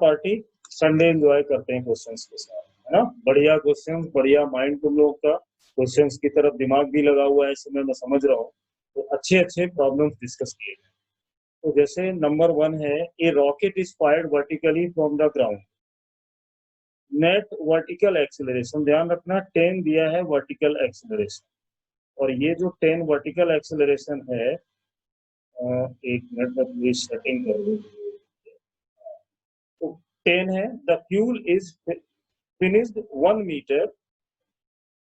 Party Sunday enjoy करते हैं questions के साथ, है ना। बढ़िया क्वेश्चंस, बढ़िया माइंड तुम लोग का क्वेश्चंस की तरफ दिमाग भी लगा हुआ है, इसमें मैं समझ रहा हूँ। तो अच्छे अच्छे प्रॉब्लम्स डिस्कस किए गए। तो जैसे नंबर 1 है, a rocket is fired vertically from the ground, net vertical acceleration, ध्यान रखना 10 दिया है वर्टिकल एक्सेलरेशन, और ये जो 10 वर्टिकल एक्सेलरेशन है, एक मिनट में प्लीज सेटिंग कर लूं। तो 10 है, the fuel is finished 1 metre,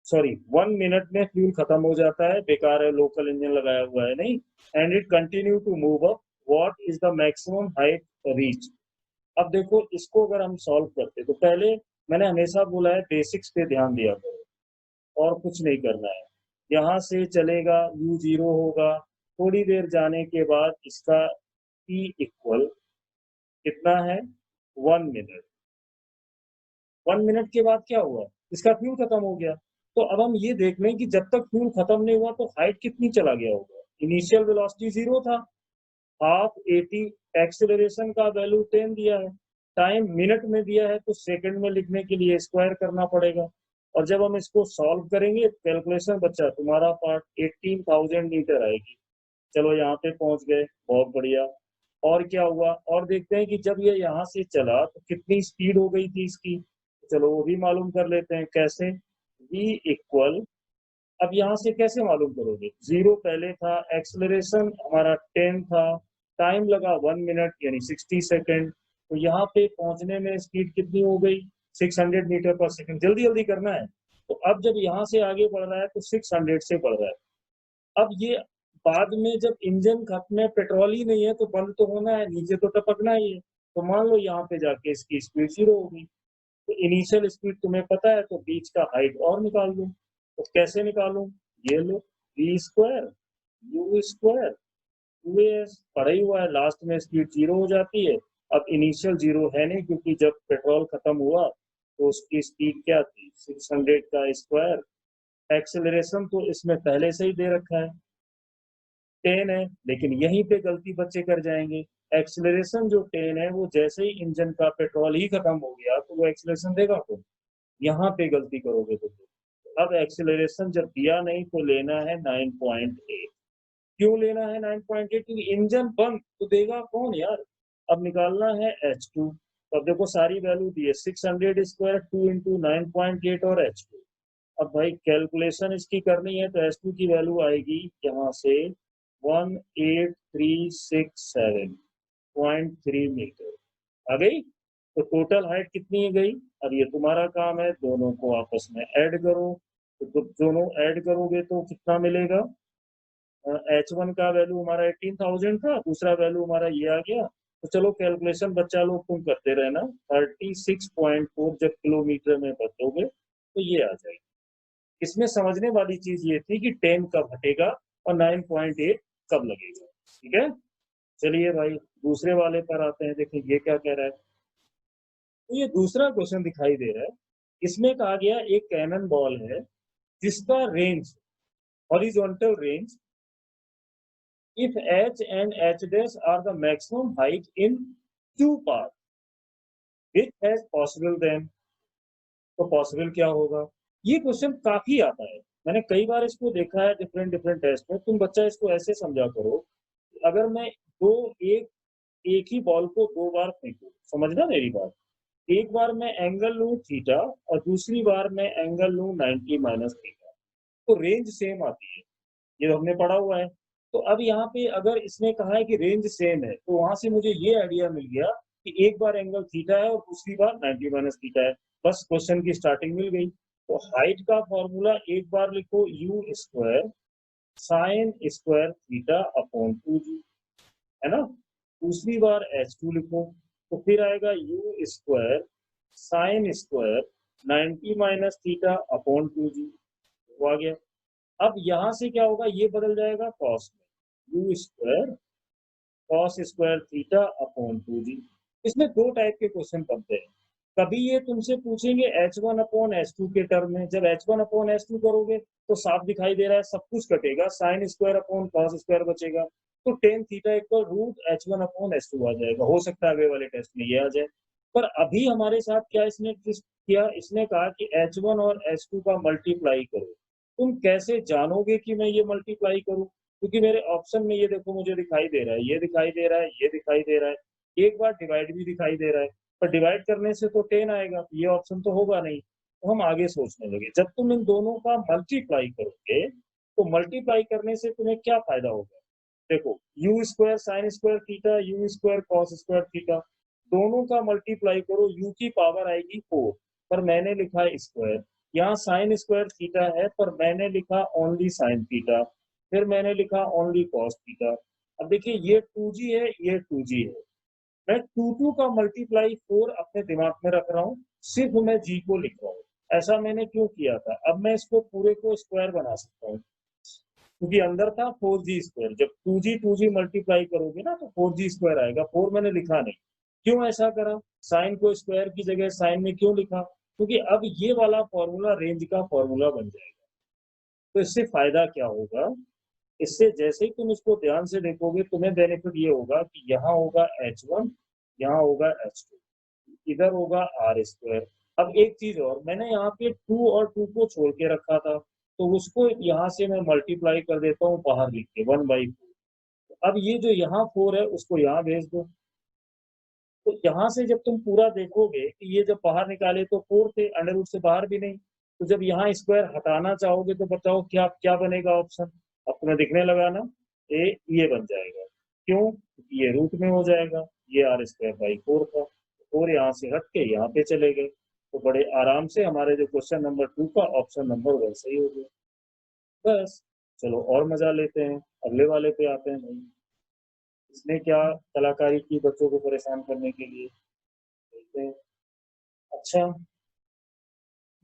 sorry 1 minute में फ्यूल खत्म हो जाता है, बेकार है, लोकल इंजन लगाया हुआ है नहीं, and it continue to move up, what is the maximum height reach. अब देखो इसको अगर हम सॉल्व करते, तो पहले मैंने हमेशा बोला है बेसिक्स पे ध्यान दिया करो और कुछ नहीं करना है। यहाँ से चलेगा, u 0 होगा, थोड़ी देर जाने के बाद इसका t इक्वल कितना है 1 मिनट। 1 मिनट के बाद क्या हुआ, इसका फ्यूल खत्म हो गया। तो अब हम ये देख लें कि जब तक फ्यूल खत्म नहीं हुआ तो हाइट कितनी चला गया होगा। इनिशियल वेलोसिटी 0 था, हाफ 80, एक्सेलरेशन का वैल्यू 10 दिया है, टाइम मिनट में दिया है, तो सेकंड में लिखने के लिए स्क्वायर करना पड़ेगा। और जब हम इसको सॉल्व करेंगे, कैलकुलेशन बच्चा तुम्हारा पार्ट 18,000 मीटर आएगी। चलो यहाँ पे पहुंच गए, बहुत बढ़िया। और क्या हुआ, और देखते हैं कि जब ये यहाँ से चला तो कितनी स्पीड हो गई थी इसकी, चलो वो भी मालूम कर लेते हैं। कैसे, v इक्वल, अब यहाँ से कैसे मालूम करोगे, 0 पहले था, एक्सेलरेशन हमारा 10 था, टाइम लगा 1 मिनट यानी 60 सेकेंड, तो यहाँ पे पहुंचने में स्पीड कितनी हो गई 600 मीटर पर सेकंड। जल्दी जल्दी करना है। तो अब जब यहाँ से आगे बढ़ रहा है तो 600 से बढ़ रहा है। अब ये बाद में जब इंजन खत्म है, पेट्रोल ही नहीं है, तो बंद तो होना है, नीचे तो टपकना ही है। तो मान लो यहाँ पे जाके इसकी स्पीड 0 होगी, तो इनिशियल स्पीड तुम्हें पता है, तो बीच का हाइट और निकाल दो। तो कैसे निकालूं, ये लो, v square u square 2as, पड़ा ही हुआ है, लास्ट में स्पीड 0 हो जाती है। अब इनिशियल 0 है नहीं, क्योंकि जब पेट्रोल खत्म हुआ तो उसकी स्पीड क्या थी 600 का स्क्वायर। एक्सेलरेशन तो इसमें पहले से ही दे रखा है 10 है, लेकिन यहीं पे गलती बच्चे कर जाएंगे। एक्सेलरेशन जो 10 है, वो जैसे ही इंजन का पेट्रोल ही खत्म हो गया तो वो एक्सेलरेशन देगा कौन, यहाँ पे गलती करोगे तो। अब एक्सेलरेशन जब दिया नहीं तो लेना है 9.8। क्यों लेना है 9.8, क्योंकि इंजन बंद तो देगा कौन यार। अब निकालना है h2, तो अब देखो सारी वैल्यू दी है 600 स्क्वायर 2 इंटू 9.8 और h2। अब भाई कैलकुलेशन इसकी करनी है, तो h2 की वैल्यू आएगी यहाँ से 18367.3 मीटर आ गई। तो टोटल हाइट कितनी गई। अब ये तुम्हारा काम है, दोनों को आपस में ऐड करो। तो दोनों ऐड करोगे तो कितना मिलेगा, h1 का वैल्यू हमारा 18,000 था, दूसरा वैल्यू हमारा ये आ गया। तो चलो कैलकुलेशन बच्चा लोग तुम करते रहना, 36.4 जब किलोमीटर में बदलोगे तो ये आ जाएगी। इसमें समझने वाली चीज ये थी कि 10 कब हटेगा और 9.8 कब लगेगा। ठीक है, चलिए भाई दूसरे वाले पर आते हैं, देखिए ये क्या कह रहा है। तो ये दूसरा क्वेश्चन दिखाई दे रहा है, इसमें कहा गया एक कैनन बॉल है जिसका range, horizontal range, if h and h dash are the maximum height in two paths, which has possible then, तो पॉसिबल क्या होगा। ये क्वेश्चन काफी आता है, मैंने कई बार इसको देखा है डिफरेंट डिफरेंट टेस्ट में। तुम बच्चा इसको ऐसे समझा करो, अगर मैं एक ही बॉल को 2 बार फेंकूं, समझना मेरी बात, एक बार मैं एंगल लूं थीटा और दूसरी बार मैं एंगल लूं 90 माइनस थीटा, तो रेंज सेम आती है, ये हमने पढ़ा हुआ है। तो अब यहाँ पे अगर इसने कहा है कि रेंज सेम है, तो वहां से मुझे ये आइडिया मिल गया कि एक बार एंगल थीटा है और दूसरी बार 90 माइनस थीटा है, बस क्वेश्चन की स्टार्टिंग मिल गई। तो हाइट का फॉर्मूला एक बार लिखो u square sine square theta upon 2g, है ना। दूसरी बार h2 लिखो, तो फिर आएगा u square sine square 90 minus theta upon 2g, वो आ गया। अब यहां से क्या होगा, ये बदल जाएगा कॉस में, u square cos square theta upon 2g। इसमें 2 टाइप के क्वेश्चन बनते हैं, कभी ये तुमसे पूछेंगे h1 अपॉन h2 के टर्म में, जब h1 अपॉन h2 करोगे तो साफ दिखाई दे रहा है सब कुछ कटेगा, sine square upon cos square बचेगा, तो tan theta equal root h1 upon h2 आ जाएगा। हो सकता है अगले वाले टेस्ट में ये आ जाए। पर अभी हमारे साथ क्या इसने किया, इसने कहा कि H1 और H2 का मल्टीप्लाई करो। तुम कैसे जानोगे कि मैं ये मल्टीप्लाई करूं? क्योंकि मेरे ऑप्शन में ये देखो मुझे दिखाई दे रहा है, ये दिखाई दे रहा है, ये दिखाई दे रहा है, एक बार डिवाइड भी दिखाई दे रहा है, पर डिवाइड करने से तो 10 आएगा, ये ऑप्शन तो होगा नहीं। तो हम आगे सोचने लगे, जब तुम इन दोनों का मल्टीप्लाई करोगे तो मल्टीप्लाई करने से तुम्हें क्या फायदा होगा? देखो, you square sine square theta, you square cos square theta, दोनों का मल्टीप्लाई करो, u की पावर आएगी 4, पर मैंने लिखा स्क्वायर। यहाँ साइन स्क्वायर थीटा है, पर मैंने लिखा ओनली साइन थीटा, फिर मैंने लिखा ओनली कॉस थीटा। अब देखिए, ये 2g है, ये 2g है, मैं 2 का मल्टीप्लाई 4 अपने दिमाग में रख रहा हूँ, सिर्फ मैं g को लिख रहा हूँ। ऐसा मैंने क्यों किया था? अब मैं इसको पूरे को स्क्वायर बना सकता हूँ, क्योंकि अंदर था 4g स्क्वायर। जब 2g मल्टीप्लाई करोगे ना तो 4g स्क्वायर आएगा, 4 मैंने लिखा नहीं। क्यों ऐसा करा? साइन को स्क्वायर की जगह साइन में क्यों लिखा? क्योंकि अब ये वाला फॉर्मूला रेंज का फॉर्मूला बन जाएगा। तो इससे फायदा क्या होगा? इससे जैसे ही तुम इसको ध्यान से देखोगे, तुम्हें बेनिफिट ये होगा कि यहाँ होगा H1, यहाँ होगा H2, इधर होगा आर स्क्वायर। अब एक चीज और, मैंने यहाँ पे 2 और 2 को छोड़ के रखा था, तो उसको यहाँ से मैं मल्टीप्लाई कर देता हूँ बाहर लिख के 1/4। अब ये जो यहाँ 4 है उसको यहाँ भेज दो। तो यहाँ से जब तुम पूरा देखोगे कि ये जब बाहर निकाले तो 4 थे, अंडर रूट से बाहर भी नहीं, तो जब यहाँ स्क्वायर हटाना चाहोगे तो बताओ क्या क्या बनेगा ऑप्शन? अब तुम्हें दिखने लगा ना, ये बन जाएगा। क्यों? ये रूट में हो जाएगा, ये r²/4 था, 4 यहाँ से हट के यहाँ पे चले गए, तो बड़े आराम से हमारे जो क्वेश्चन नंबर 2 का ऑप्शन नंबर 1 सही हो गया। बस, चलो और मजा लेते हैं, अगले वाले पे आते हैं भाई। इसने क्या कलाकारी की बच्चों को परेशान करने के लिए, देखते हैं। अच्छा,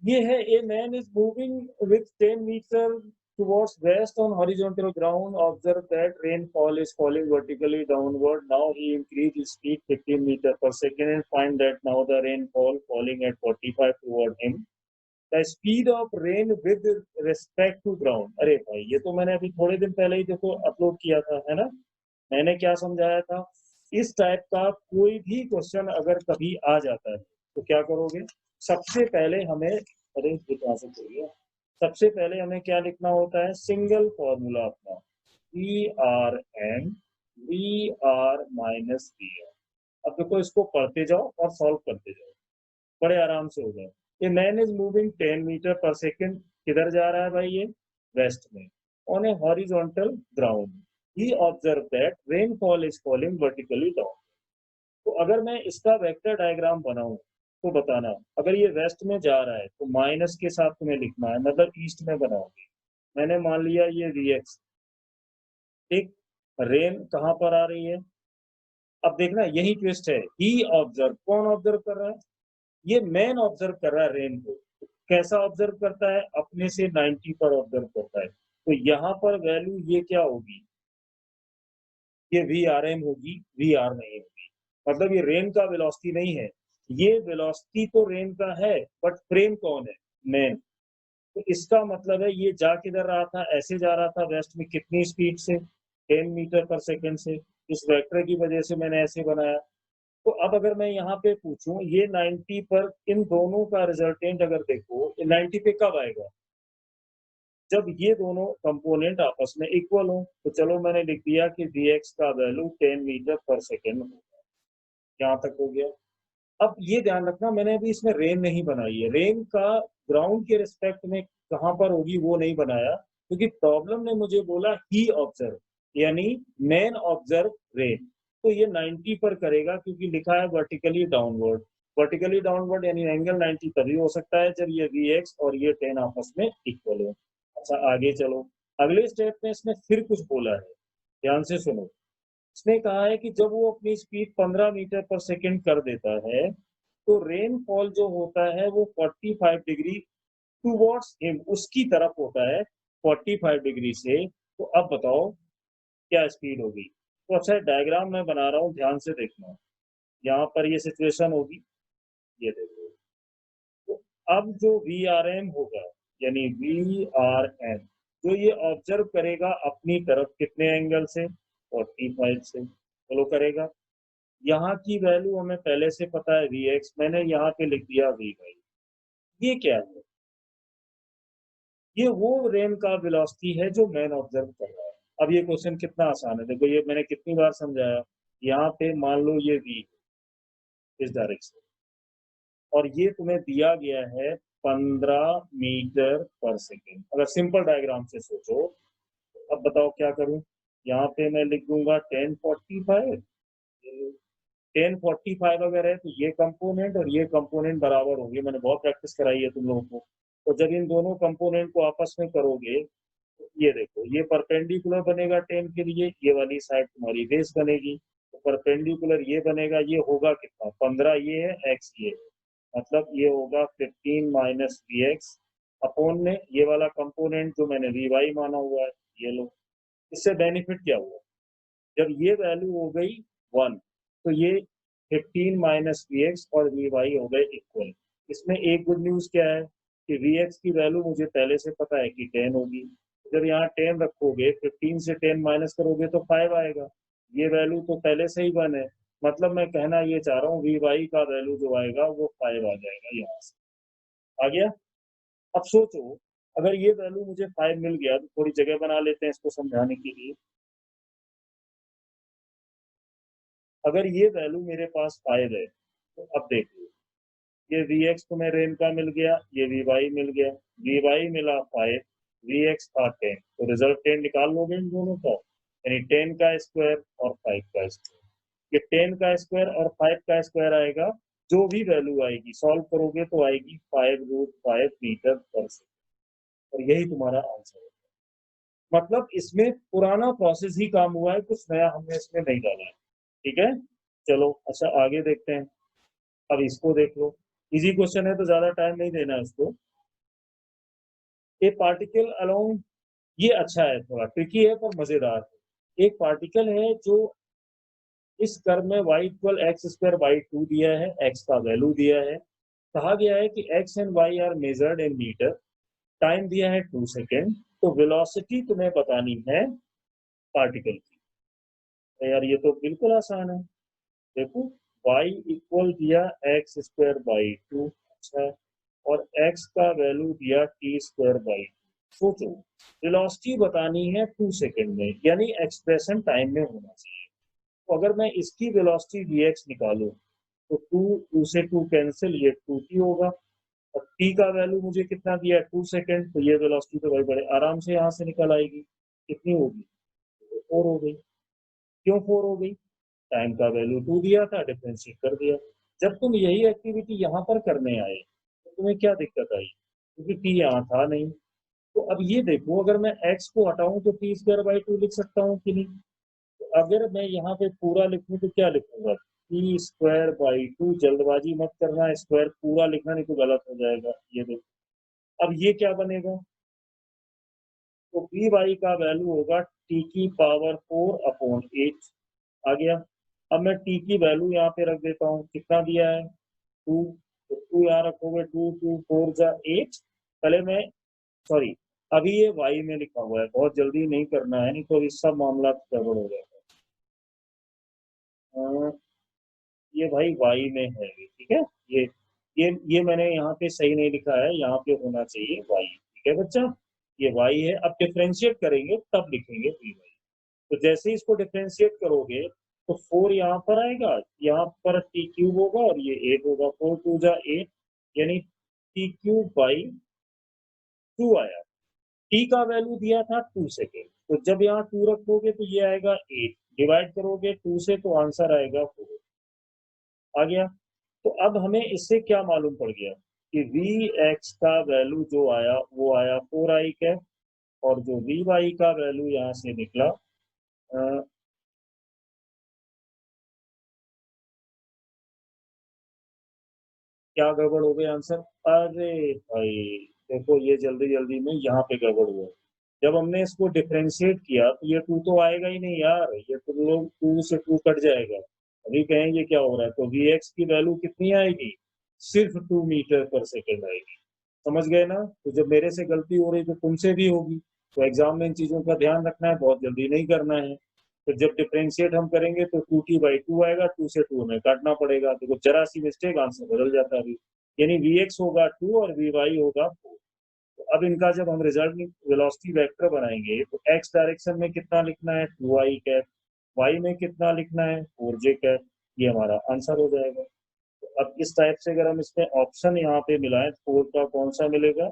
ये है, a man is moving with 10 metre towards west on horizontal ground. Observe that rainfall is falling vertically downward. Now he increased his speed 15 meter per second and find that now the rainfall falling at 45 toward him. The speed of rain with respect to ground. अरे भाई, ये तो मैंने अभी थोड़े दिन पहले ही देखो अपलोड किया था, है ना? मैंने क्या समझाया था? इस टाइप का कोई भी क्वेश्चन अगर कभी आ जाता है तो क्या करोगे? सबसे पहले हमें, अरे ये कहाँ से खोल गया? सबसे पहले हमें क्या लिखना होता है? सिंगल फॉर्मूला अपना, ERN VR माइनस VR। अब देखो, इसको पढ़ते जाओ और सॉल्व करते जाओ, बड़े आराम से हो जाए। ये मैन इज मूविंग 10 मीटर पर सेकेंड, किधर जा रहा है भाई? ये वेस्ट में, on A horizontal ground. He observe that rainfall is falling vertically down. तो अगर मैं इसका वेक्टर डायग्राम बनाऊं तो बताना, अगर ये वेस्ट में जा रहा है तो माइनस के साथ तुम्हें लिखना है, मतलब ईस्ट में बनाओगे। मैंने मान लिया ये Vx, ठीक। रेन कहाँ पर आ रही है? अब देखना, यही ट्विस्ट है। ही ऑब्जर्व, कौन ऑब्जर्व कर रहा है? ये मैन ऑब्जर्व कर रहा है रेन को। कैसा ऑब्जर्व करता है? अपने से 90 पर ऑब्जर्व करता है। तो यहाँ पर वैल्यू ये क्या होगी? ये VRM होगी, VR नहीं होगी। मतलब ये रेन का वेलोसिटी नहीं है, ये वेलोसिटी तो रेन का है, बट फ्रेम कौन है? मैन। तो इसका मतलब है ये जा किधर रहा था? ऐसे जा रहा था वेस्ट में, कितनी स्पीड से? 10 मीटर पर सेकेंड से। इस वेक्टर की वजह से मैंने ऐसे बनाया। तो अब अगर मैं यहाँ पे पूछूं, ये 90 पर, इन दोनों का रिजल्टेंट अगर देखो, ये 90 पे कब आएगा? जब ये दोनों कंपोनेंट आपस में इक्वल हो। तो चलो, मैंने लिख दिया कि Vx का वैल्यू 10 मीटर पर सेकेंड होगा। यहाँ तक हो गया। अब ये ध्यान रखना, मैंने अभी इसमें रेन नहीं बनाई है, रेन का ग्राउंड के रिस्पेक्ट में कहाँ पर होगी वो नहीं बनाया, क्योंकि प्रॉब्लम ने मुझे बोला ही ऑब्जर्व, यानी मैन ऑब्जर्व रेन। तो ये 90 पर करेगा, क्योंकि लिखा है वर्टिकली डाउनवर्ड। वर्टिकली डाउनवर्ड यानी एंगल 90 तभी हो सकता है जब ये Vx और ये 10 आपस में इक्वल हो। अच्छा, आगे चलो, अगले स्टेप में इसने फिर कुछ बोला है, ध्यान से सुनो। इसने कहा है कि जब वो अपनी स्पीड 15 मीटर पर सेकेंड कर देता है तो रेनफॉल जो होता है वो 45 डिग्री टूवर्ड्स हिम, उसकी तरफ होता है 45 डिग्री से। तो अब बताओ क्या स्पीड होगी? तो अच्छा, डायग्राम मैं बना रहा हूँ, ध्यान से देखना। यहाँ पर ये सिचुएशन होगी, ये देखो। तो अब जो VRM होगा, यानी VRM, जो ये ऑब्जर्व करेगा अपनी तरफ कितने एंगल से? 45 से। चलो करेगा। यहाँ की वैल्यू हमें पहले से पता है Vx, मैंने यहाँ पे लिख दिया Vy। ये क्या है? ये वो रेन का वेलोसिटी है जो मैन ऑब्जर्व कर रहा है। अब ये क्वेश्चन कितना आसान है, देखो ये मैंने कितनी बार समझाया। यहाँ पे मान लो ये V इस डायरेक्शन, और ये तुम्हें दिया गया है 15 मीटर पर सेकेंड। अगर सिंपल डायग्राम से सोचो, अब बताओ क्या करूं। यहाँ पे मैं लिख दूंगा 1045। 1045 अगर है तो ये कंपोनेंट और ये कंपोनेंट बराबर होंगे, मैंने बहुत प्रैक्टिस कराई है तुम लोगों को। तो जब इन दोनों कंपोनेंट को आपस में करोगे तो ये देखो, ये परपेंडिकुलर बनेगा 10 के लिए, ये वाली साइड तुम्हारी बेस बनेगी। तो परपेंडिकुलर ये बनेगा, ये होगा कितना, 15 ये है, x ये है, मतलब ये होगा 15 माइनस Vx अपॉन में ये वाला कंपोनेंट जो मैंने Vy माना हुआ है, ये लो। इससे बेनिफिट क्या हुआ, जब ये वैल्यू हो गई 1 तो ये 15 माइनस Vx और Vy हो गए इक्वल। इसमें एक गुड न्यूज क्या है कि Vx की वैल्यू मुझे पहले से पता है कि 10 होगी। जब यहाँ 10 रखोगे, 15 से 10 माइनस करोगे तो 5 आएगा। ये वैल्यू तो पहले से ही 1 है, मतलब मैं कहना ये चाह रहा हूँ Vy का वैल्यू जो आएगा वो 5 आ जाएगा। यहाँ से आ गया। अब सोचो, अगर ये वैल्यू मुझे 5 मिल गया तो थोड़ी जगह बना लेते हैं इसको समझाने के लिए। अगर ये वैल्यू मेरे पास 5 है तो अब देख लो, ये Vx तुम्हें रेन का मिल गया, ये Vy मिल गया, Vy मिला 5, Vx था 10, तो रिजल्ट 10 निकाल लोगे इन दोनों का, यानी 10 का स्क्वायर और 5 का स्क्वायर। ये 10 का स्क्वायर और 5 का स्क्वायर आएगा, जो भी वैल्यू आएगी सॉल्व करोगे तो आएगी 5√5 मीटर पर सेकेंड, और यही तुम्हारा आंसर है। मतलब इसमें पुराना प्रोसेस ही काम हुआ है, कुछ नया हमने इसमें नहीं डाला है। ठीक है, चलो अच्छा आगे देखते हैं। अब इसको देख लो, इजी क्वेश्चन है तो ज्यादा टाइम नहीं देना है इसको। ए पार्टिकल अलोंग, ये अच्छा है, थोड़ा ट्रिकी है पर मजेदार है। एक पार्टिकल है जो इस कर्व में y equal x square by 2 दिया है, x का वैल्यू दिया है, कहा गया है कि x and y are measured in metre, time दिया है 2 सेकेंड, तो वेलोसिटी तुम्हें बतानी है पार्टिकल की। तो यार ये तो बिल्कुल आसान है, देखो y इक्वल दिया एक्स स्क्वायर बाई 2, अच्छा, और x का वैल्यू दिया टी स्क्वायर बाई। सोचो, वेलोसिटी बतानी है 2 सेकेंड में, यानी एक्सप्रेशन टाइम में होना चाहिए। तो अगर मैं इसकी वेलोसिटी vx निकालूं तो 2 से 2 कैंसिल, ये 2t होगा, और t का वैल्यू मुझे कितना दिया है 2 सेकेंड, तो ये वेलोसिटी तो भाई बड़े आराम से यहाँ से निकल आएगी। कितनी होगी, 4 हो गई। क्यों 4 हो गई, टाइम का वैल्यू 2 दिया था, डिफरेंशिएट कर दिया। जब तुम यही एक्टिविटी यहाँ पर करने आए तो तुम्हें क्या दिक्कत आई, क्योंकि टी यहाँ था नहीं। तो अब ये देखो, अगर मैं x को हटाऊं तो टी स्क्वायर बाई 2 लिख सकता हूँ कि नहीं। तो अगर मैं यहाँ पे पूरा लिखूं तो क्या लिखूंगा, टी स्क्वायर बाई 2, जल्दबाजी मत करना, स्क्वायर पूरा लिखना नहीं तो गलत हो जाएगा। ये देखो, अब ये क्या बनेगा, तो पी वाई का वैल्यू होगा टी की पावर 4 अपॉन 8। आ गया। अब मैं टी की वैल्यू यहाँ पे रख देता हूँ, कितना दिया है 2, तो 2 यहाँ रखोगे, 2 2 4 जा 8। पहले मैं, सॉरी, अभी ये वाई में लिखा हुआ है, बहुत जल्दी नहीं करना है नहीं तो इस सब मामला गड़बड़ हो जाएगा। ये भाई वाई में है, ठीक है, ये मैंने यहाँ पे सही नहीं लिखा है, यहाँ पे होना चाहिए वाई। ठीक है बच्चा, ये वाई है। अब डिफ्रेंशिएट करेंगे तब लिखेंगे वी वाई। तो जैसे ही इसको डिफ्रेंशिएट करोगे तो 4 यहाँ पर आएगा, यहाँ पर टी क्यूब होगा और ये 8 होगा, 4 2 जा 8, यानी टी क्यूब बाई 2 आया। टी का वैल्यू दिया था 2 सेकेंड, तो जब यहाँ 2 रखोगे तो ये आएगा 8, डिवाइड करोगे 2 से तो आंसर आएगा 4। आ गया। तो अब हमें इससे क्या मालूम पड़ गया कि वी एक्स का वैल्यू जो आया वो आया 4i कैप, और जो वी वाई का वैल्यू यहाँ से निकला, क्या गड़बड़ हो गई आंसर। अरे भाई देखो, ये जल्दी जल्दी में यहाँ पे गड़बड़ हुआ। जब हमने इसको डिफ्रेंशिएट किया तो ये 2 तो आएगा ही नहीं यार, ये तुम लोग 2 से 2 कट जाएगा। अभी कहेंगे क्या हो रहा है, तो वी एक्स की वैल्यू कितनी आएगी, सिर्फ 2 मीटर पर सेकेंड आएगी। समझ गए ना। तो जब मेरे से गलती हो रही तो तुमसे भी होगी, तो एग्जाम में इन चीजों का ध्यान रखना है, बहुत जल्दी नहीं करना है। तो जब डिफरेंशिएट हम करेंगे तो 2t/2 आएगा, 2 से 2 हमें काटना पड़ेगा। देखो जरा सी मिस्टेक आंसर बदल जाता है अभी, यानी vx होगा 2 और vy होगा 4। तो अब इनका जब हम रिजल्ट वेलोसिटी वेक्टर बनाएंगे तो x डायरेक्शन में कितना लिखना है 2i कैप, y में कितना लिखना है 4j कैप, ये हमारा आंसर हो जाएगा। तो अब इस टाइप से अगर हम इसमें ऑप्शन यहाँ पे मिलाएं, 4 का कौन सा मिलेगा,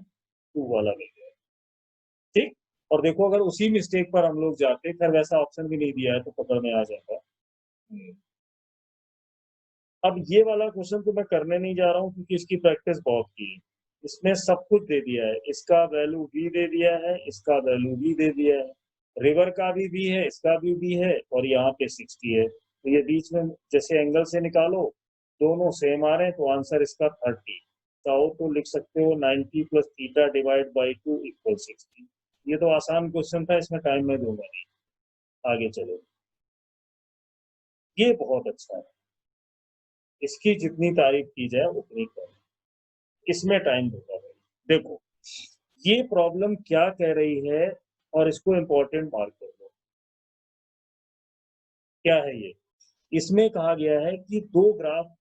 2 वाला मिलेगा। ठीक, और देखो अगर उसी मिस्टेक पर हम लोग जाते, खैर वैसा ऑप्शन भी नहीं दिया है तो पकड़ में आ जाता। अब ये वाला क्वेश्चन तो मैं करने नहीं जा रहा हूँ क्योंकि इसकी प्रैक्टिस बहुत की है। इसमें सब कुछ दे दिया है, इसका वैल्यू भी दे दिया है, इसका वैल्यू भी दे दिया है, रिवर का भी है, इसका भी है, और यहाँ पे 60 है। तो ये बीच में जैसे एंगल से निकालो, दोनों सेम आ रहे हैं तो आंसर इसका 30। चाहो तो लिख सकते हो 90 + θ / 2 = 60। ये तो आसान क्वेश्चन था, इसमें टाइम में दूंगा नहीं। आगे चलो, ये बहुत अच्छा है, इसकी जितनी तारीफ की जाए उतनी कम, इसमें टाइम दूंगा भाई। देखो ये प्रॉब्लम क्या कह रही है और इसको इंपॉर्टेंट मार्क कर दो। क्या है ये, इसमें कहा गया है कि दो ग्राफ,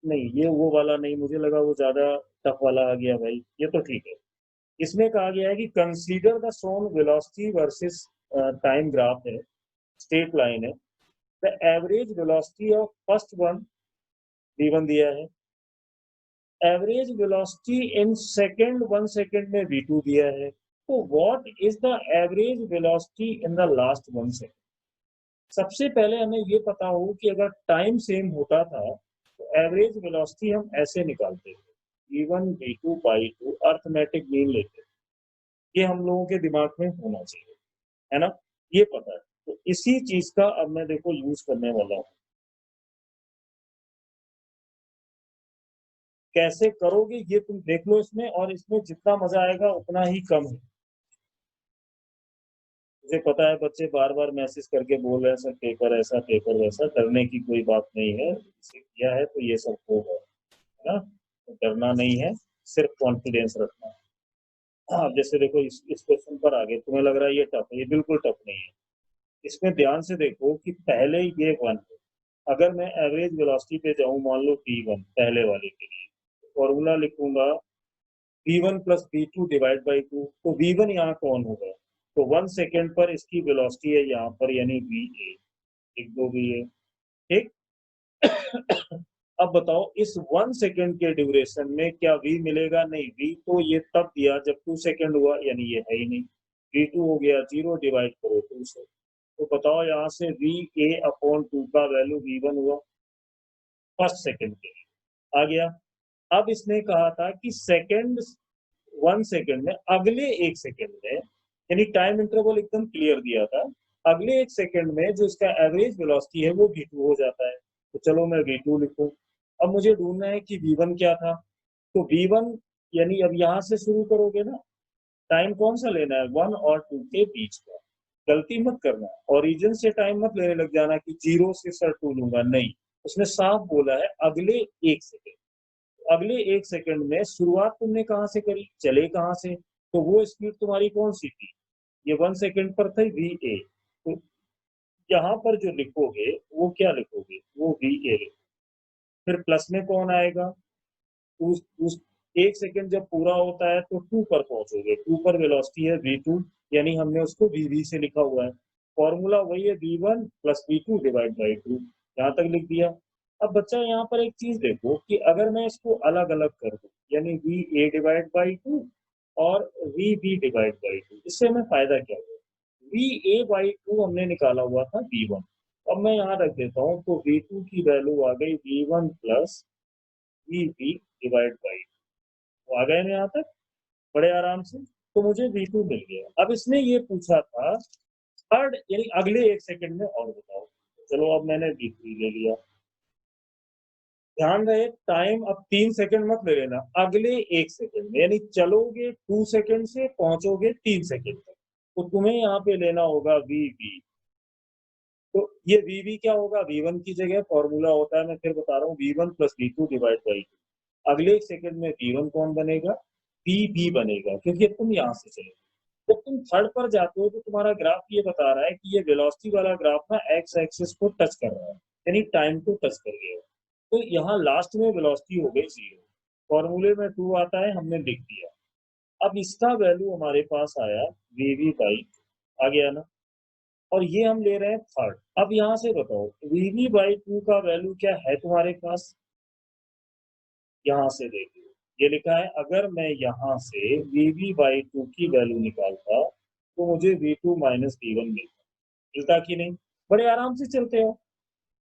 नहीं ये वो वाला नहीं, मुझे लगा वो ज्यादा टफ वाला आ गया भाई, ये तो ठीक है। इसमें कहा गया है कि consider the shown velocity versus time graph है, स्ट्रेट लाइन है, the average velocity of first one v1 दिया है, average velocity in second 1 second में v2 दिया है, तो what is the average velocity in the last 1 second. सबसे पहले हमें ये पता हो कि अगर टाइम सेम होता था तो एवरेज वेलोसिटी हम ऐसे निकालते थे, v1 v2/2 अर्थमेटिक मीन लेते, ये हम लोगों के दिमाग में होना चाहिए, है ना, ये पता है। तो इसी चीज का अब मैं देखो यूज करने वाला हूँ। कैसे करोगे ये तुम देख लो इसमें, और इसमें जितना मजा आएगा उतना ही कम है। मुझे पता है बच्चे बार बार मैसेज करके बोल रहे हैं सर पेपर ऐसा पेपर वैसा, डरने की कोई बात नहीं है, इसे किया है तो ये सब होगा, है ना, तो डरना नहीं है, सिर्फ कॉन्फिडेंस रखना है। हाँ जैसे देखो इस क्वेश्चन पर आगे तुम्हें लग रहा है ये टफ है, ये बिल्कुल टफ नहीं है। इसमें ध्यान से देखो कि पहले ये 1 है, अगर मैं एवरेज वेलोसिटी पे जाऊं, मान लो v1 पहले वाले के लिए, फॉर्मूला लिखूंगा v1 + v2 / 2, तो v1 यहाँ कौन होगा, तो 1 सेकेंड पर इसकी वेलोसिटी है यहाँ पर, यानी va, एक दो भी है, ठीक। अब बताओ इस 1 सेकेंड के ड्यूरेशन में क्या v मिलेगा, नहीं, v तो ये तब दिया जब 2 सेकेंड हुआ, यानी ये है ही नहीं, v2 हो गया 0, डिवाइड करो 2 से, तो बताओ यहाँ से va/2 का वैल्यू v1 हुआ फर्स्ट सेकेंड के लिए आ गया। अब इसने कहा था कि सेकेंड 1 सेकेंड में, अगले 1 सेकेंड में, यानी टाइम इंटरवल एकदम क्लियर दिया था, अगले 1 सेकेंड में जो इसका एवरेज वेलोसिटी है वो v2 हो जाता है। तो चलो मैं v2 लिखूं। अब मुझे ढूंढना है कि v1 क्या था, तो v1 यानी अब यहाँ से शुरू करोगे ना, टाइम कौन सा लेना है 1 और 2 के बीच का, गलती मत करना, ओरिजिन से टाइम मत लेने लग जाना कि 0 से सर 2 लूंगा, नहीं, उसने साफ बोला है अगले 1 सेकेंड। अगले 1 सेकंड में शुरुआत तुमने कहां से करी, चले कहां से, तो वो स्पीड तुम्हारी कौन सी थी, ये 1 सेकंड पर थी va, तो यहाँ पर जो लिखोगे वो क्या लिखोगे, वो va लिखोगे। फिर प्लस में कौन आएगा, उस 1 सेकंड जब पूरा होता है तो 2 पर पहुंचोगे, 2 पर वेलोसिटी है v2, यानी हमने उसको vv से लिखा हुआ है, फॉर्मूला वही है v1 + v2 / 2, यहाँ तक लिख दिया। अब बच्चा यहाँ पर एक चीज देखो कि अगर मैं इसको अलग अलग कर दूं, यानी va / 2 और vb / 2, इससे हमें फायदा क्या होगा, va/2 हमने निकाला हुआ था v1, अब मैं यहाँ रख देता हूँ, तो v2 की वैल्यू आ गई v1 + vb / 2, तो आ गए ना यहाँ तक बड़े आराम से, तो मुझे v2 मिल गया। अब इसने ये पूछा था थर्ड, यानी अगले 1 सेकंड में, और बताओ, चलो अब मैंने v3 ले लिया। ध्यान रहे टाइम अब 3 सेकंड मत ले लेना, अगले 1 सेकंड में, यानी चलोगे 2 सेकंड से पहुंचोगे 3 सेकंड तक, तो तुम्हें यहाँ पे लेना होगा vb। तो ये vb क्या होगा, v1 की जगह फॉर्मूला होता है, मैं फिर बता रहा हूँ, v1 + v2 / 2। अगले 1 सेकंड में v1 कौन बनेगा, vb बनेगा, क्योंकि अब तुम यहाँ से चले। जब तुम थर्ड पर जाते हो तो तुम्हारा ग्राफ ये बता रहा है कि ये वेलोसिटी वाला ग्राफ ना एक्स एक्सिस को टच कर रहा है, यानी टाइम को टच कर गया। तो यहाँ लास्ट में वेलोसिटी हो गई 0, फॉर्मूले में 2 आता है, हमने लिख दिया। अब इसका वैल्यू हमारे पास आया वीवी बाई, आ गया ना, और ये हम ले रहे हैं थर्ड। अब यहाँ से बताओ वीवी बाई 2 का वैल्यू क्या है तुम्हारे पास, यहाँ से देखिए ये लिखा है, अगर मैं यहाँ से वीवी बाई 2 की वैल्यू निकालता तो मुझे V2 माइनस V1 मिलता कि नहीं? बड़े आराम से चलते हो।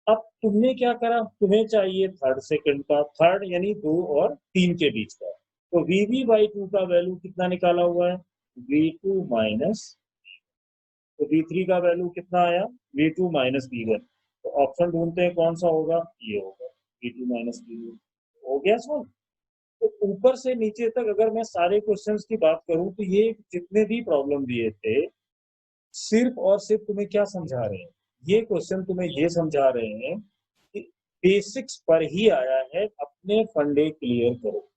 अब तुमने क्या करा, तुम्हें चाहिए थर्ड सेकंड का, थर्ड यानी 2 और 3 के बीच का, तो वीवी बाई 2 का वैल्यू कितना निकाला हुआ है, V2 माइनस, तो V3 का वैल्यू कितना आया, V2 माइनस V1। तो ऑप्शन ढूंढते हैं कौन सा होगा, ये होगा V2 माइनस V1। हो गया सॉल्व। तो ऊपर से नीचे तक अगर मैं सारे क्वेश्चंस की बात करूं तो ये जितने भी प्रॉब्लम दिए थे सिर्फ और सिर्फ तुम्हें क्या समझा रहे हैं, ये क्वेश्चन तुम्हें ये समझा रहे हैं कि बेसिक्स पर ही आया है, अपने फंडे क्लियर करो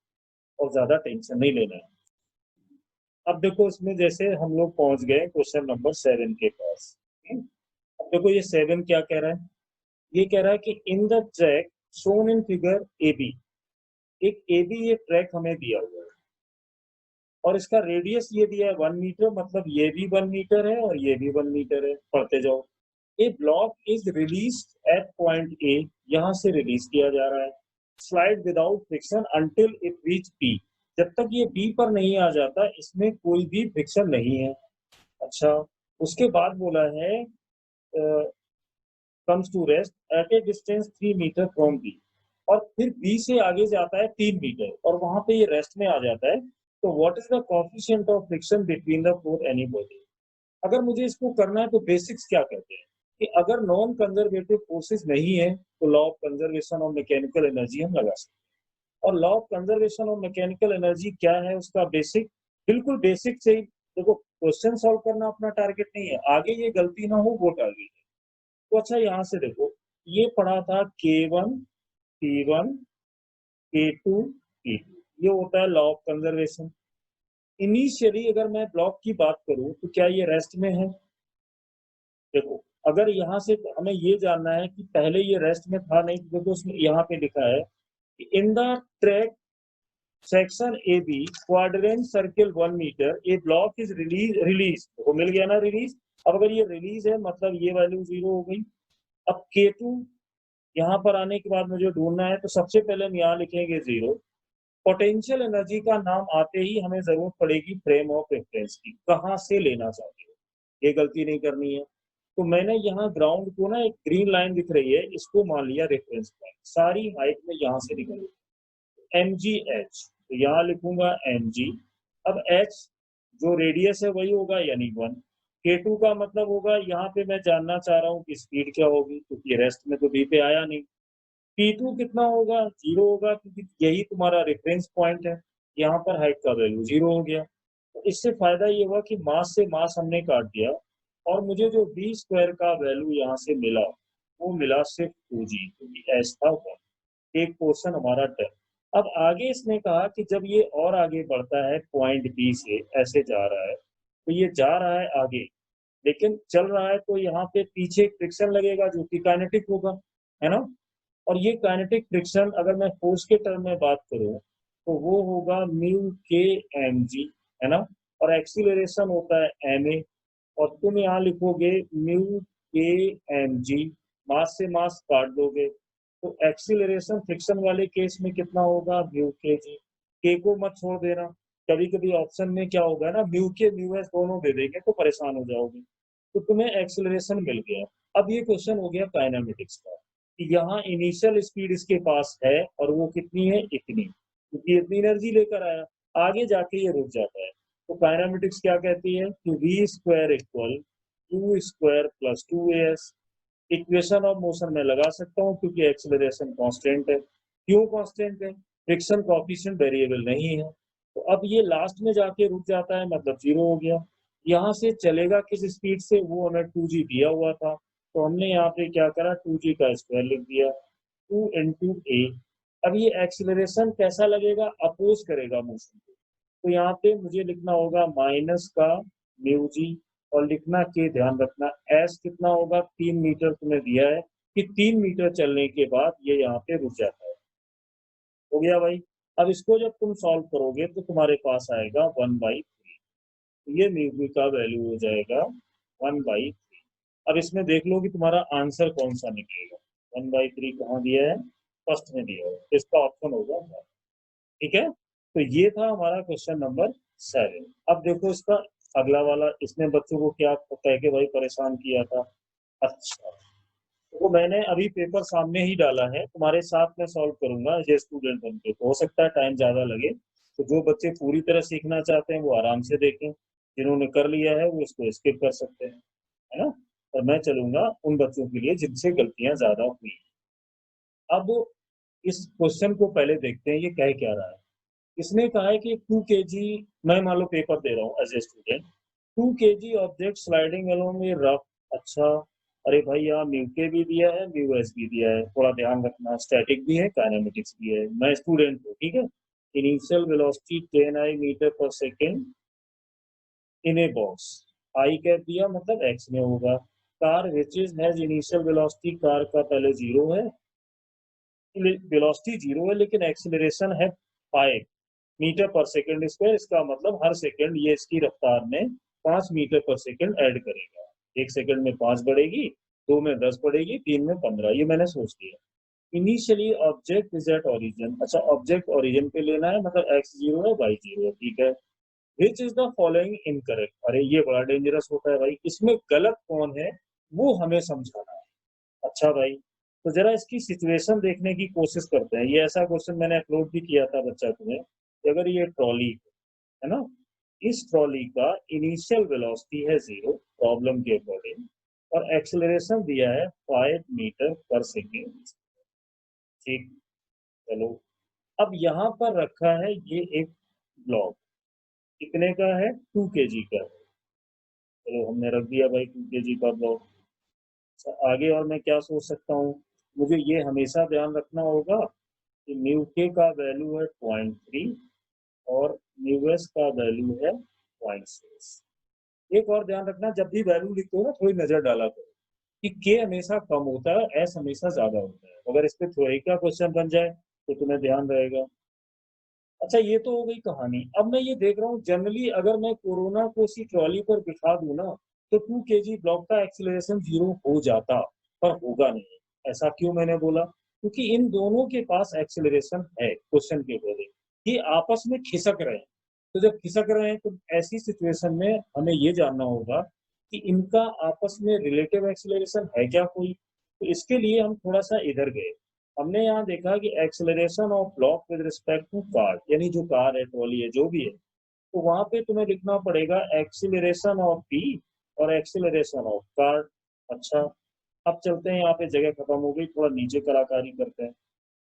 और ज्यादा टेंशन नहीं लेना है। अब देखो इसमें जैसे हम लोग पहुंच गए क्वेश्चन नंबर 7 के पास। अब देखो ये 7 क्या कह रहा है, ये कह रहा है कि in the track shown in figure A B, एक ए बी ये ट्रैक हमें दिया हुआ है और इसका रेडियस ये दिया है 1 मीटर, मतलब ये भी 1 मीटर है और ये भी 1 मीटर है। पढ़ते जाओ। A block is release at point A, यहां से रिलीज किया जा रहा है, slide without friction until it reach B, जब तक ये बी पर नहीं आ जाता इसमें कोई भी फ्रिक्शन नहीं है। अच्छा, उसके बाद बोला है comes to rest at a distance 3 metre from B, और फिर बी से आगे जाता है 3 मीटर और वहां पे ये रेस्ट में आ जाता है। तो what is the coefficient of friction between the four any body. अगर मुझे इसको करना है तो बेसिक्स क्या कहते हैं कि अगर नॉन कंजर्वेटिव फोर्सेस नहीं है तो law of conservation of mechanical energy हम लगा सकते हैं। और law of conservation of mechanical energy क्या है, उसका बेसिक, बिल्कुल बेसिक से ही देखो, क्वेश्चन सॉल्व करना अपना टारगेट नहीं है, आगे ये गलती ना हो वो टारगेट है। तो अच्छा यहाँ से देखो, ये पढ़ा था K1 P1 K2 P2, ये होता है लॉ ऑफ कंजर्वेशन। इनिशियली अगर मैं ब्लॉक की बात करूं तो क्या ये रेस्ट में है, देखो अगर यहाँ से हमें ये जानना है कि पहले ये रेस्ट में था नहीं, देखो उसमें यहाँ पे लिखा है कि in the track section A B quadrant circle 1 metre a block is release वो मिल गया ना रिलीज। अब अगर ये रिलीज है मतलब ये वैल्यू 0 हो गई। अब K2 यहाँ पर आने के बाद मुझे ढूंढना है तो सबसे पहले हम यहाँ लिखेंगे 0। पोटेंशियल एनर्जी का नाम आते ही हमें जरूरत पड़ेगी फ्रेम ऑफ रेफरेंस की, कहाँ से लेना चाहते हो, ये गलती नहीं करनी है। तो मैंने यहाँ ग्राउंड को ना एक ग्रीन लाइन दिख रही है, इसको मान लिया रेफरेंस पॉइंट, सारी हाइट में यहाँ से निकल MGH, तो यहाँ लिखूंगा MG। अब H जो रेडियस है वही होगा यानी 1। K2 का मतलब होगा यहाँ पे मैं जानना चाह रहा हूँ कि स्पीड क्या होगी, क्योंकि रेस्ट में तो B पे आया नहीं। P2 कितना होगा, 0 होगा, क्योंकि यही तुम्हारा रेफरेंस पॉइंट है, यहाँ पर हाइट का वैल्यू 0 हो गया। तो इससे फायदा ये हुआ कि मास से मास हमने काट दिया और मुझे जो बी स्क्वायर का वैल्यू यहाँ से मिला वो मिला सिर्फ 2G, क्योंकि एच था 1। एक पोर्शन हमारा डन। अब आगे इसने कहा कि जब ये और आगे बढ़ता है पॉइंट बी से ऐसे जा रहा है, तो ये जा रहा है आगे लेकिन चल रहा है तो यहाँ पे पीछे फ्रिक्शन लगेगा जो कि काइनेटिक होगा, है ना। और ये काइनेटिक फ्रिक्शन अगर मैं फोर्स के टर्म में बात करूं तो वो होगा म्यू के एम जी, है ना। और एक्सीलरेशन होता है एम ए, और तुम यहाँ लिखोगे म्यू के एम जी, मास से मास काट दोगे तो एक्सीलरेशन फ्रिक्शन वाले केस में कितना होगा, म्यू के जी। के को मत छोड़ देना, कभी कभी ऑप्शन में क्या होगा ना म्यू के म्यू एस दोनों दे देंगे तो परेशान हो जाओगे। तो तुम्हें एक्सीलरेशन मिल गया। अब ये क्वेश्चन हो गया काइनेमेटिक्स का कि यहाँ इनिशियल स्पीड इसके पास है और वो कितनी है, इतनी, क्योंकि इतनी एनर्जी लेकर आया, आगे जाके ये रुक जाता है। तो काइनेमेटिक्स क्या कहती है कि V square equal to square plus 2as। Equation of motion में लगा सकता हूँ क्योंकि एक्सेलरेशन कांस्टेंट है। क्यों कांस्टेंट है, फ्रिक्शन कोएफिशिएंट वेरिएबल नहीं है। तो अब ये लास्ट में जाके रुक जाता है मतलब 0 हो गया। यहाँ से चलेगा किस स्पीड से, वो हमें 2G दिया हुआ था, तो हमने यहाँ पे क्या करा 2G का स्क्वायर लिख दिया, 2 इंटू ए। अब ये एक्सेलरेशन कैसा लगेगा, अपोज करेगा मोशन को, तो यहाँ पे मुझे लिखना होगा माइनस का म्यू जी, और लिखना के, ध्यान रखना एस कितना होगा, 3 मीटर तुम्हें दिया है कि 3 मीटर चलने के बाद ये यहाँ पे रुक जाता है। हो गया भाई। अब इसको जब तुम सॉल्व करोगे तो तुम्हारे पास आएगा 1/3। ये म्यू का वैल्यू हो जाएगा 1/3। अब इसमें देख लो कि तुम्हारा आंसर कौन सा निकलेगा। 1/3 कहाँ दिया है, फर्स्ट में दिया है, तो इसका ऑप्शन होगा। ठीक है, तो ये था हमारा क्वेश्चन नंबर 7। अब देखो इसका अगला वाला, इसने बच्चों को क्या कह के भाई परेशान किया था। अच्छा, तो मैंने अभी पेपर सामने ही डाला है, तुम्हारे साथ में सॉल्व करूंगा ये स्टूडेंट बन के, तो हो सकता है टाइम ज्यादा लगे। तो जो बच्चे पूरी तरह सीखना चाहते हैं वो आराम से देखें, जिन्होंने कर लिया है वो इसको स्किप कर सकते हैं, है ना। और मैं चलूंगा उन बच्चों के लिए जिनसे गलतियां ज्यादा हुई। अब इस क्वेश्चन को पहले देखते हैं ये कह क्या रहा है। इसने कहा है कि 2 kg, मैं मान लो पेपर दे रहा हूँ as a student, 2 kg object sliding along a rough. अच्छा, अरे भाई यहाँ म्यू के भी दिया है, म्यू एस भी दिया है, थोड़ा ध्यान रखना, स्टैटिक भी है, काइनेमेटिक्स भी है, मैं स्टूडेंट हूँ, ठीक है। इनिशियल वेलोसिटी 10 मीटर पर second in a box, I cap दिया मतलब एक्स में होगा। Car which is has initial velocity, car का पहले जीरो है, वेलोसिटी जीरो है लेकिन एक्सीलरेशन है 5 मीटर पर सेकेंड स्क्वायर, इसका मतलब हर सेकेंड ये इसकी रफ्तार में 5 मीटर पर सेकेंड ऐड करेगा। 1 सेकेंड में 5 बढ़ेगी, 2 में 10 बढ़ेगी, 3 में 15, ये मैंने सोच लिया। Initially object is at origin, अच्छा ऑब्जेक्ट ओरिजिन पे लेना है, मतलब एक्स जीरो है, वाई जीरो है, ठीक है। Which is the following incorrect, अरे ये बड़ा डेंजरस होता है भाई, इसमें गलत कौन है वो हमें समझाना है। अच्छा भाई, तो जरा इसकी सिचुएशन देखने की कोशिश करते हैं। ये ऐसा क्वेश्चन मैंने अपलोड भी किया था बच्चा तुम्हें, कि अगर ये ट्रॉली है ना, इस ट्रॉली का इनिशियल वेलोसिटी है 0 प्रॉब्लम के अकॉर्डिंग, और एक्सेलरेशन दिया है 5 मीटर पर सेकेंड, ठीक। चलो, अब यहाँ पर रखा है ये एक ब्लॉक, कितने का है, 2 kg का। चलो हमने रख दिया भाई 2 kg का ब्लॉक। आगे और मैं क्या सोच सकता हूँ, मुझे ये हमेशा ध्यान रखना होगा कि म्यू के का वैल्यू है 0.3 और म्यू एस का वैल्यू है 0.6। एक और ध्यान रखना, जब भी वैल्यू लिखते हो ना थोड़ी नजर डाला करो कि के हमेशा कम होता है, एस हमेशा ज्यादा होता है। अगर इस पे थ्योरी का क्वेश्चन बन जाए तो तुम्हें ध्यान रहेगा। अच्छा, ये तो हो गई कहानी। अब मैं ये देख रहा हूँ जनरली अगर मैं कोरोना को उसी ट्रॉली पर बिठा दूं ना, तो 2 kg ब्लॉक का एक्सीलरेशन 0 हो जाता, पर होगा नहीं। ऐसा क्यों मैंने बोला, क्योंकि इन दोनों के पास एक्सीलरेशन है क्वेश्चन के अकॉर्डिंग, ये आपस में खिसक रहे हैं। तो जब खिसक रहे हैं तो ऐसी सिचुएशन में हमें ये जानना होगा कि इनका आपस में रिलेटिव एक्सीलरेशन है क्या कोई। तो इसके लिए हम थोड़ा सा इधर गए, हमने यहाँ देखा कि acceleration of block with respect to car, यानी जो कार है, ट्रॉली है, जो भी है, तो वहां पे तुम्हें लिखना पड़ेगा एक्सीलरेशन ऑफ पी और एक्सीलरेशन ऑफ कार। अच्छा, अब चलते हैं, यहाँ पे जगह खत्म हो गई, थोड़ा नीचे कलाकारी करते हैं।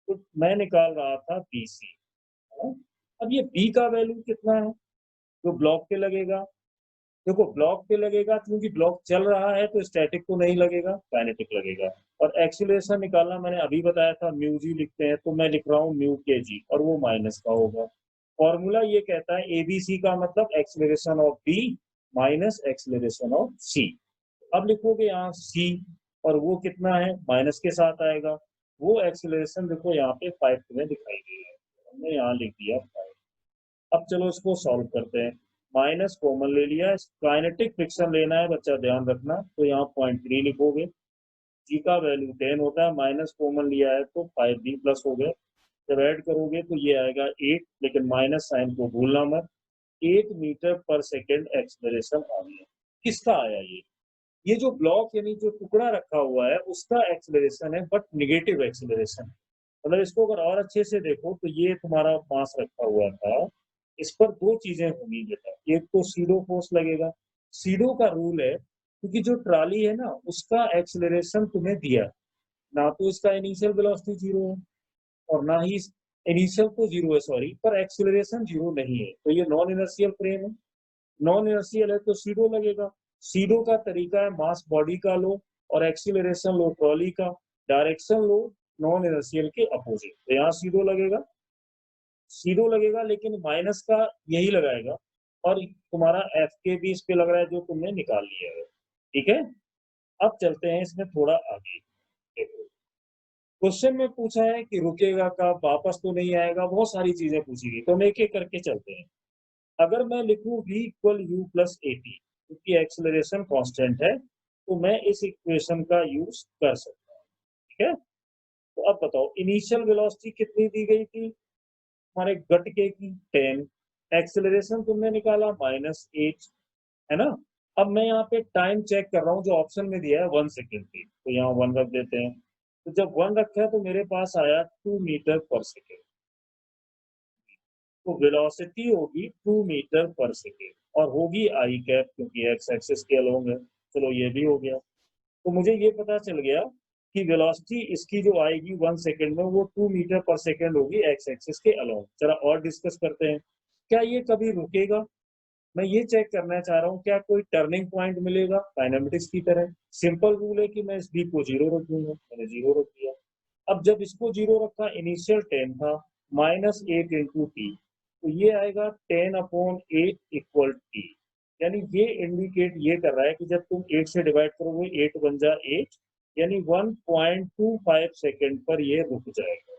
तो मैं निकाल रहा था बी सी, अब ये बी का वैल्यू कितना है जो ब्लॉक पे लगेगा। देखो ब्लॉक पे लगेगा क्योंकि ब्लॉक चल रहा है, तो स्टैटिक तो नहीं लगेगा, काइनेटिक लगेगा। और एक्सीलरेशन निकालना मैंने अभी बताया था, म्यू जी लिखते हैं, तो मैं लिख रहा हूँ म्यू के जी, और वो माइनस का होगा। फॉर्मूला ये कहता है एबीसी का मतलब acceleration of B minus acceleration of C. अब लिखोगे यहाँ सी, और वो कितना है, माइनस के साथ आएगा। वो एक्सीलरेशन देखो यहाँ पे 5 में दिखाई गई है, हमने यहाँ लिख दिया 5। अब चलो इसको सॉल्व करते हैं। माइनस कॉमन ले लिया, काइनेटिक फ्रिक्शन लेना है बच्चा, ध्यान रखना, तो यहाँ 0.3 लिखोगे। जी का वैल्यू 10 होता है, माइनस कॉमन लिया है तो 5 भी प्लस हो गए। जब ऐड करोगे तो ये आएगा 8, लेकिन माइनस साइन को भूलना मत। 8 मीटर पर सेकेंड एक्सलरेशन आ गया। किसका आया ये जो ब्लॉक यानी जो टुकड़ा रखा हुआ है उसका एक्सलरेशन है, बट निगेटिव एक्सलरेशन। मतलब इसको अगर और अच्छे से देखो तो ये तुम्हारा मास रखा हुआ था, इस पर दो चीजें होंगी बेटा, एक तो सीडो फोर्स लगेगा। सीडो का रूल है, क्योंकि जो ट्राली है ना उसका एक्सेलरेशन तुम्हें दिया है, ना तो इसका इनिशियल वेलोसिटी जीरो है और ना ही इनिशियल तो जीरो है सॉरी, पर एक्सेलरेशन जीरो नहीं है, तो ये नॉन इनर्शियल फ्रेम है। नॉन इनर्शियल है तो सीडो लगेगा। सीडो का तरीका है मास बॉडी का लो और एक्सीलरेशन लो ट्रॉली का, डायरेक्शन लो नॉन इनर्शियल के अपोजिट, तो यहाँ सीडो लगेगा। सीडो लगेगा लेकिन माइनस का यही लगाएगा, और तुम्हारा एफ के भी इस पे लग रहा है जो तुमने निकाल लिया है। ठीक है, अब चलते हैं इसमें थोड़ा आगे। देखो क्वेश्चन में पूछा है कि रुकेगा कब, वापस तो नहीं आएगा, बहुत सारी चीजें पूछी गई, तो हम एक एक करके चलते हैं। अगर मैं लिखूं v equal you plus A T, क्योंकि एक्सेलरेशन कांस्टेंट है, तो मैं इस इक्वेशन का यूज कर सकता हूँ। ठीक है, तो अब बताओ इनिशियल वेलोसिटी कितनी दी गई थी हमारे गटके की, 10। एक्सेलरेशन तुमने निकाला -8, है ना। अब मैं यहाँ पे टाइम चेक कर रहा हूँ, जो ऑप्शन में दिया है 1 सेकेंड की, तो यहाँ 1 रख देते हैं। तो जब 1 रखा है तो मेरे पास आया 2 मीटर पर सेकेंड। तो वेलोसिटी होगी 2 मीटर पर सेकेंड और होगी आई कैप, क्योंकि एक्स एक्सिस के अलोंग है। चलो ये भी हो गया। तो मुझे ये पता चल गया कि वेलोसिटी इसकी जो आएगी 1 सेकेंड में वो 2 मीटर पर सेकेंड होगी एक्स एक्सिस के अलोंग। जरा और डिस्कस करते हैं, क्या ये कभी रुकेगा। मैं ये चेक करना चाह रहा हूँ क्या कोई टर्निंग पॉइंट मिलेगा काइनेमेटिक्स की तरह। सिंपल रूल है कि मैं इस बी को 0 रख दूंगा, मैंने 0 रख दिया। अब जब इसको 0 रखा, इनिशियल 10 था, -8 इंटू टी, तो ये आएगा 10/8 इक्वल टी। यानी ये इंडिकेट ये कर रहा है कि जब तुम 8 से डिवाइड करोगे 8 बन जा 8, यानी 1.25 सेकेंड पर ये रुक जाएगा।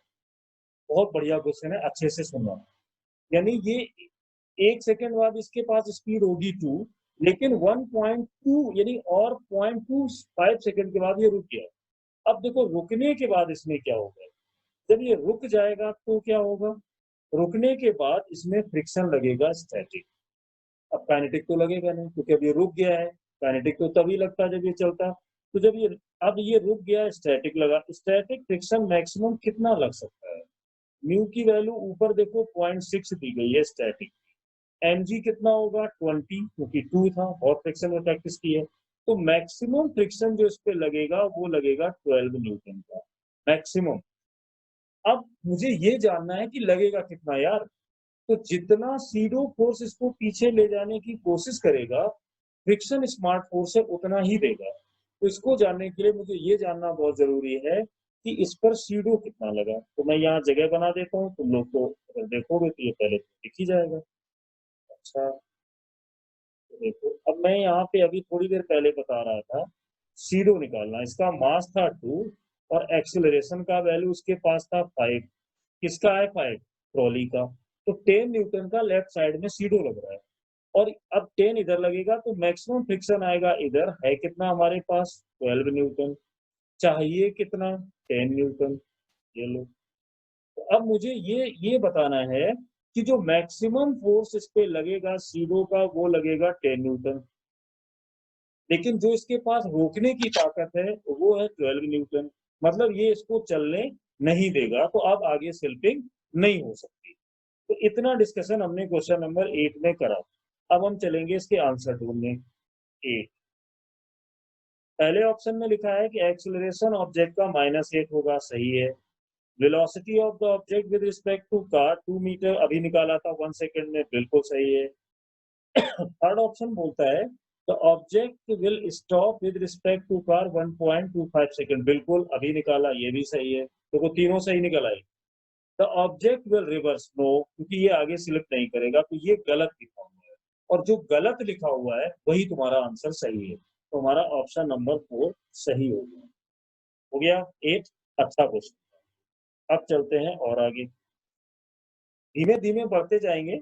बहुत बढ़िया क्वेश्चन है, अच्छे से सुनना। यानी ये 1 सेकेंड बाद इसके पास स्पीड होगी 2, लेकिन 1.2 यानी और 0.25 सेकेंड के बाद ये रुक गया। अब देखो रुकने के बाद इसमें क्या होगा, जब ये रुक जाएगा तो क्या होगा, रुकने के बाद इसमें फ्रिक्शन लगेगा स्टैटिक। अब काइनेटिक तो लगेगा नहीं, क्योंकि अब ये रुक गया है। काइनेटिक तो तभी लगता जब ये चलता। तो जब ये अब ये रुक गया, स्टैटिक लगा, स्टैटिक फ्रिक्शन मैक्सिमम कितना लग सकता है। म्यू की वैल्यू ऊपर देखो 0.6 दी गई है स्टैटिक। mg कितना होगा 20, क्योंकि 2 था, और फ्रिक्शन में प्रैक्टिस की है। तो मैक्सिमम फ्रिक्शन जो इस पे लगेगा वो लगेगा 12 न्यूटन का मैक्सिमम। अब मुझे ये जानना है कि लगेगा कितना यार। तो जितना सीडो फोर्स इसको पीछे ले जाने की कोशिश करेगा, फ्रिक्शन स्मार्ट फोर्स है उतना ही देगा। तो इसको जानने के लिए मुझे ये जानना बहुत जरूरी है कि इस पर सीडो कितना लगा। तो मैं यहाँ जगह बना देता हूँ, तुम लोग तो अगर देखोगे तो ये पहले दिख ही जाएगा। अच्छा, तो देखो अब मैं यहाँ पे अभी थोड़ी देर पहले बता रहा था, सीडो निकालना, इसका मास था 2 और एक्सेलरेशन का वैल्यू उसके पास था 5। किसका है 5, ट्रॉली का। तो 10 न्यूटन का लेफ्ट साइड में सीडो लग रहा है, और अब 10 इधर लगेगा तो मैक्सिमम फ्रिक्शन आएगा इधर, है कितना हमारे पास 12 न्यूटन। चाहिए कितना 10 न्यूटन। ये लो, तो अब मुझे ये बताना है कि जो मैक्सिमम फोर्स इस पे लगेगा सीडो का वो लगेगा 10 न्यूटन, लेकिन जो इसके पास रोकने की ताकत है वो है 12 न्यूटन। मतलब ये इसको चलने नहीं देगा, तो अब आगे स्लिपिंग नहीं हो सकती। तो इतना डिस्कशन हमने क्वेश्चन नंबर 8 में करा। अब हम चलेंगे इसके आंसर ढूंढने। 8 पहले ऑप्शन में लिखा है कि एक्सेलरेशन ऑब्जेक्ट का -8 होगा, सही है। Velocity of the object with respect to car 2 metre, अभी निकाला था 1 सेकेंड में, बिल्कुल सही है। थर्ड ऑप्शन बोलता है the object will stop with respect to car 1.25 second, बिल्कुल अभी निकाला, ये भी सही है। तो तीनों सही निकल आई। The object will reverse, no, क्योंकि ये आगे स्लिप नहीं करेगा, तो ये गलत लिखा हुआ है, और जो गलत लिखा हुआ है वही तुम्हारा आंसर सही है। तो हमारा ऑप्शन नंबर 4 सही हो गया। हो गया 8। अच्छा क्वेश्चन। अब चलते हैं और आगे, धीमे धीमे बढ़ते जाएंगे,